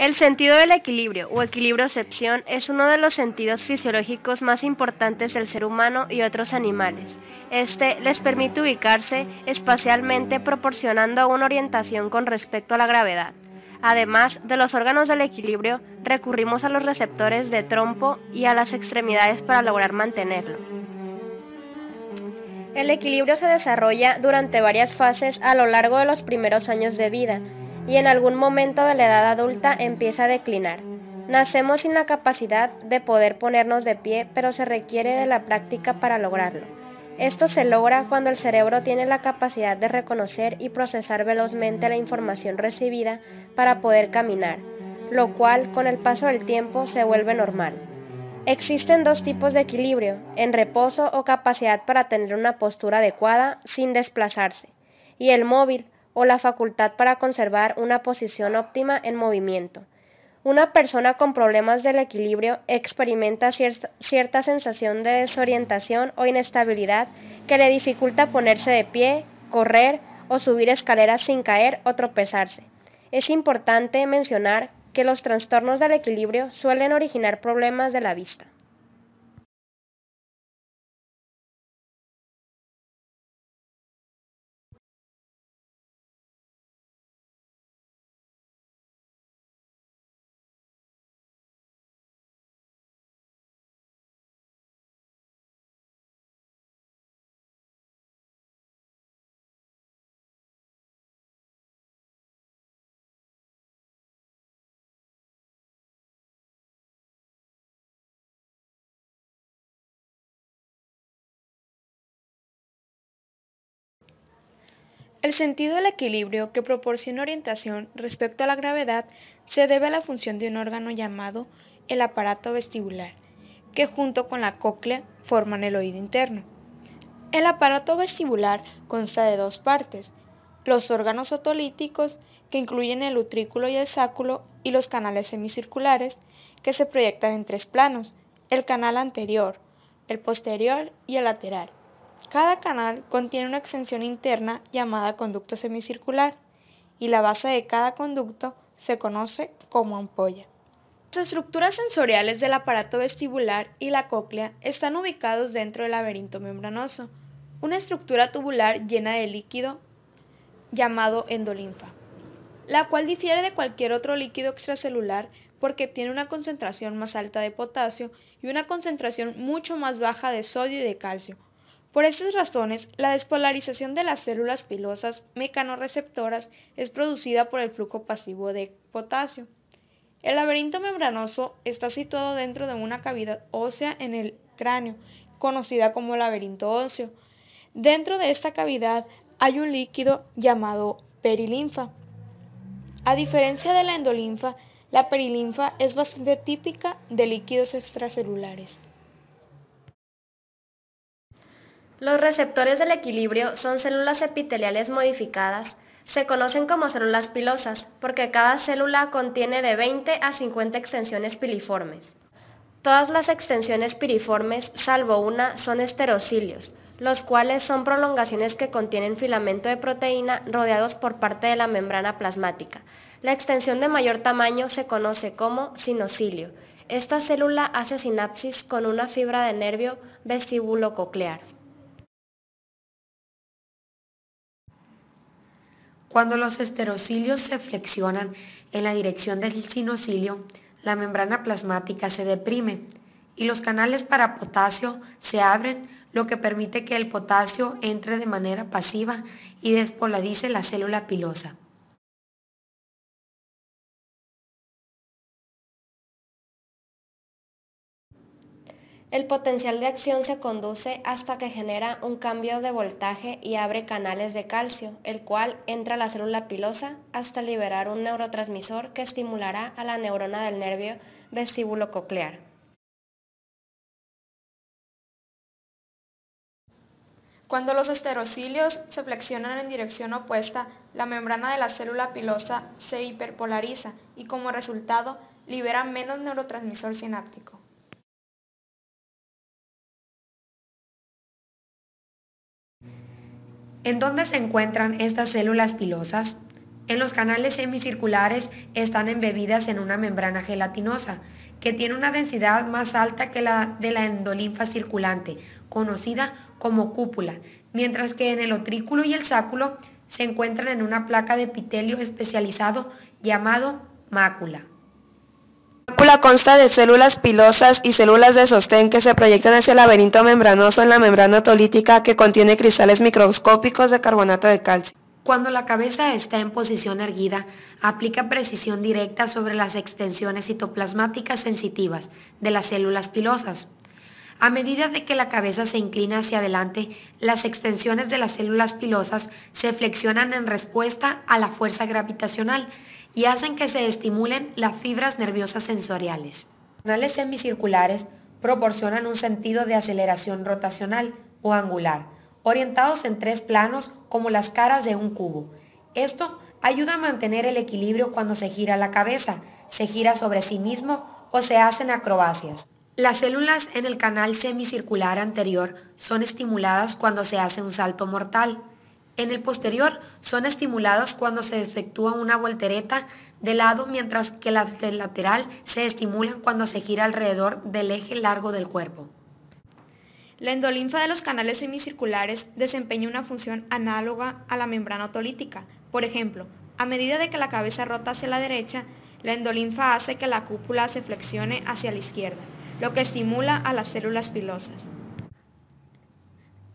El sentido del equilibrio o equilibriocepción es uno de los sentidos fisiológicos más importantes del ser humano y otros animales. Este les permite ubicarse espacialmente proporcionando una orientación con respecto a la gravedad. Además de los órganos del equilibrio, recurrimos a los receptores de trompo y a las extremidades para lograr mantenerlo. El equilibrio se desarrolla durante varias fases a lo largo de los primeros años de vida y en algún momento de la edad adulta empieza a declinar. Nacemos sin la capacidad de poder ponernos de pie, pero se requiere de la práctica para lograrlo. Esto se logra cuando el cerebro tiene la capacidad de reconocer y procesar velozmente la información recibida para poder caminar, lo cual con el paso del tiempo se vuelve normal. Existen dos tipos de equilibrio, en reposo o capacidad para tener una postura adecuada sin desplazarse, y el móvil o la facultad para conservar una posición óptima en movimiento. Una persona con problemas del equilibrio experimenta cierta sensación de desorientación o inestabilidad que le dificulta ponerse de pie, correr o subir escaleras sin caer o tropezarse. Es importante mencionar que los trastornos del equilibrio suelen originar problemas de la vista. El sentido del equilibrio que proporciona orientación respecto a la gravedad se debe a la función de un órgano llamado el aparato vestibular, que junto con la cóclea forman el oído interno. El aparato vestibular consta de dos partes: los órganos otolíticos, que incluyen el utrículo y el sáculo, y los canales semicirculares, que se proyectan en tres planos: el canal anterior, el posterior y el lateral. Cada canal contiene una extensión interna llamada conducto semicircular, y la base de cada conducto se conoce como ampolla. Las estructuras sensoriales del aparato vestibular y la cóclea están ubicados dentro del laberinto membranoso, una estructura tubular llena de líquido llamado endolinfa, la cual difiere de cualquier otro líquido extracelular porque tiene una concentración más alta de potasio y una concentración mucho más baja de sodio y de calcio. Por estas razones, la despolarización de las células pilosas mecanorreceptoras es producida por el flujo pasivo de potasio. El laberinto membranoso está situado dentro de una cavidad ósea en el cráneo, conocida como laberinto óseo. Dentro de esta cavidad hay un líquido llamado perilinfa. A diferencia de la endolinfa, la perilinfa es bastante típica de líquidos extracelulares. Los receptores del equilibrio son células epiteliales modificadas. Se conocen como células pilosas porque cada célula contiene de 20 a 50 extensiones piliformes. Todas las extensiones piriformes, salvo una, son esterocilios, los cuales son prolongaciones que contienen filamento de proteína rodeados por parte de la membrana plasmática. La extensión de mayor tamaño se conoce como sinocilio. Esta célula hace sinapsis con una fibra de nervio vestíbulo-coclear. Cuando los esterocilios se flexionan en la dirección del sinocilio, la membrana plasmática se deprime y los canales para potasio se abren, lo que permite que el potasio entre de manera pasiva y despolarice la célula pilosa. El potencial de acción se conduce hasta que genera un cambio de voltaje y abre canales de calcio, el cual entra a la célula pilosa hasta liberar un neurotransmisor que estimulará a la neurona del nervio vestíbulo-coclear. Cuando los esterocilios se flexionan en dirección opuesta, la membrana de la célula pilosa se hiperpolariza y como resultado libera menos neurotransmisor sináptico. ¿En dónde se encuentran estas células pilosas? En los canales semicirculares están embebidas en una membrana gelatinosa, que tiene una densidad más alta que la de la endolinfa circulante, conocida como cúpula, mientras que en el utrículo y el sáculo se encuentran en una placa de epitelio especializado llamado mácula. La mácula consta de células pilosas y células de sostén que se proyectan hacia el laberinto membranoso en la membrana otolítica que contiene cristales microscópicos de carbonato de calcio. Cuando la cabeza está en posición erguida, aplica precisión directa sobre las extensiones citoplasmáticas sensitivas de las células pilosas. A medida de que la cabeza se inclina hacia adelante, las extensiones de las células pilosas se flexionan en respuesta a la fuerza gravitacional y hacen que se estimulen las fibras nerviosas sensoriales. Los canales semicirculares proporcionan un sentido de aceleración rotacional o angular, orientados en 3 planos como las caras de un cubo. Esto ayuda a mantener el equilibrio cuando se gira la cabeza, se gira sobre sí mismo o se hacen acrobacias. Las células en el canal semicircular anterior son estimuladas cuando se hace un salto mortal. En el posterior son estimuladas cuando se efectúa una voltereta de lado, mientras que las del lateral se estimulan cuando se gira alrededor del eje largo del cuerpo. La endolinfa de los canales semicirculares desempeña una función análoga a la membrana otolítica. Por ejemplo, a medida de que la cabeza rota hacia la derecha, la endolinfa hace que la cúpula se flexione hacia la izquierda, lo que estimula a las células pilosas.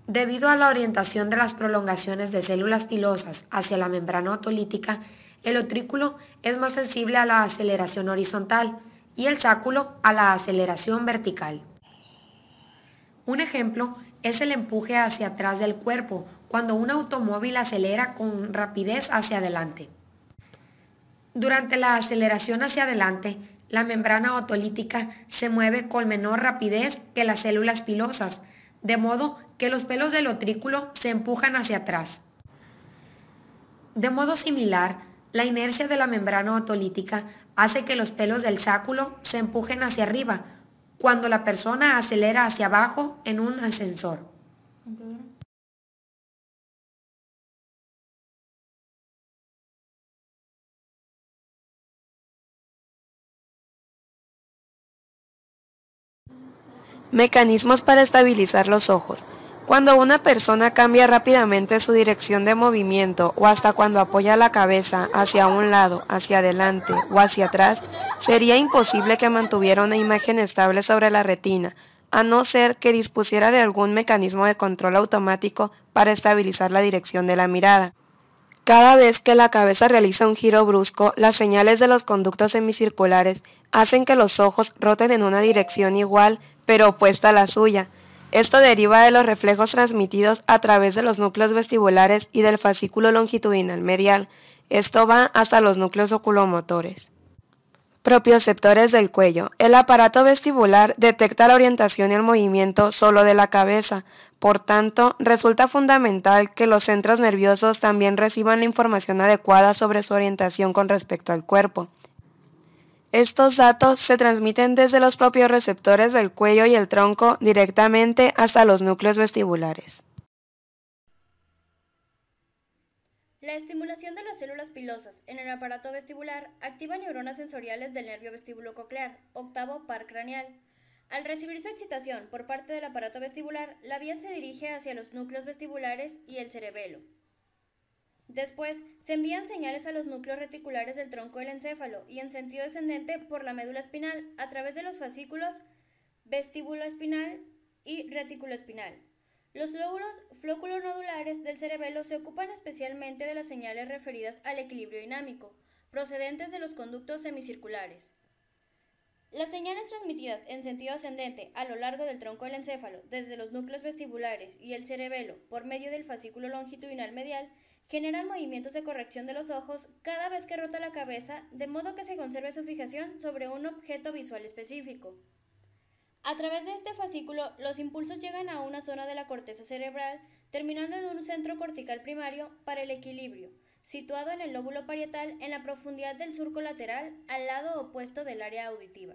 Debido a la orientación de las prolongaciones de células pilosas hacia la membrana otolítica, el utrículo es más sensible a la aceleración horizontal y el sáculo a la aceleración vertical. Un ejemplo es el empuje hacia atrás del cuerpo, cuando un automóvil acelera con rapidez hacia adelante. Durante la aceleración hacia adelante, la membrana otolítica se mueve con menor rapidez que las células pilosas, de modo que los pelos del utrículo se empujan hacia atrás. De modo similar, la inercia de la membrana otolítica hace que los pelos del sáculo se empujen hacia arriba, cuando la persona acelera hacia abajo en un ascensor. Mecanismos para estabilizar los ojos. Cuando una persona cambia rápidamente su dirección de movimiento o hasta cuando apoya la cabeza hacia un lado, hacia adelante o hacia atrás, sería imposible que mantuviera una imagen estable sobre la retina, a no ser que dispusiera de algún mecanismo de control automático para estabilizar la dirección de la mirada. Cada vez que la cabeza realiza un giro brusco, las señales de los conductos semicirculares hacen que los ojos roten en una dirección igual, pero opuesta a la suya. Esto deriva de los reflejos transmitidos a través de los núcleos vestibulares y del fascículo longitudinal medial. Esto va hasta los núcleos oculomotores. Propioceptores del cuello. El aparato vestibular detecta la orientación y el movimiento solo de la cabeza. Por tanto, resulta fundamental que los centros nerviosos también reciban la información adecuada sobre su orientación con respecto al cuerpo. Estos datos se transmiten desde los propios receptores del cuello y el tronco directamente hasta los núcleos vestibulares. La estimulación de las células pilosas en el aparato vestibular activa neuronas sensoriales del nervio vestibulococlear, octavo par craneal. Al recibir su excitación por parte del aparato vestibular, la vía se dirige hacia los núcleos vestibulares y el cerebelo. Después, se envían señales a los núcleos reticulares del tronco del encéfalo y en sentido descendente por la médula espinal a través de los fascículos vestíbulo-espinal y reticuloespinal. Los lóbulos flóculo-nodulares del cerebelo se ocupan especialmente de las señales referidas al equilibrio dinámico, procedentes de los conductos semicirculares. Las señales transmitidas en sentido ascendente a lo largo del tronco del encéfalo, desde los núcleos vestibulares y el cerebelo, por medio del fascículo longitudinal medial, generan movimientos de corrección de los ojos cada vez que rota la cabeza, de modo que se conserve su fijación sobre un objeto visual específico. A través de este fascículo, los impulsos llegan a una zona de la corteza cerebral, terminando en un centro cortical primario para el equilibrio, situado en el lóbulo parietal en la profundidad del surco lateral, al lado opuesto del área auditiva.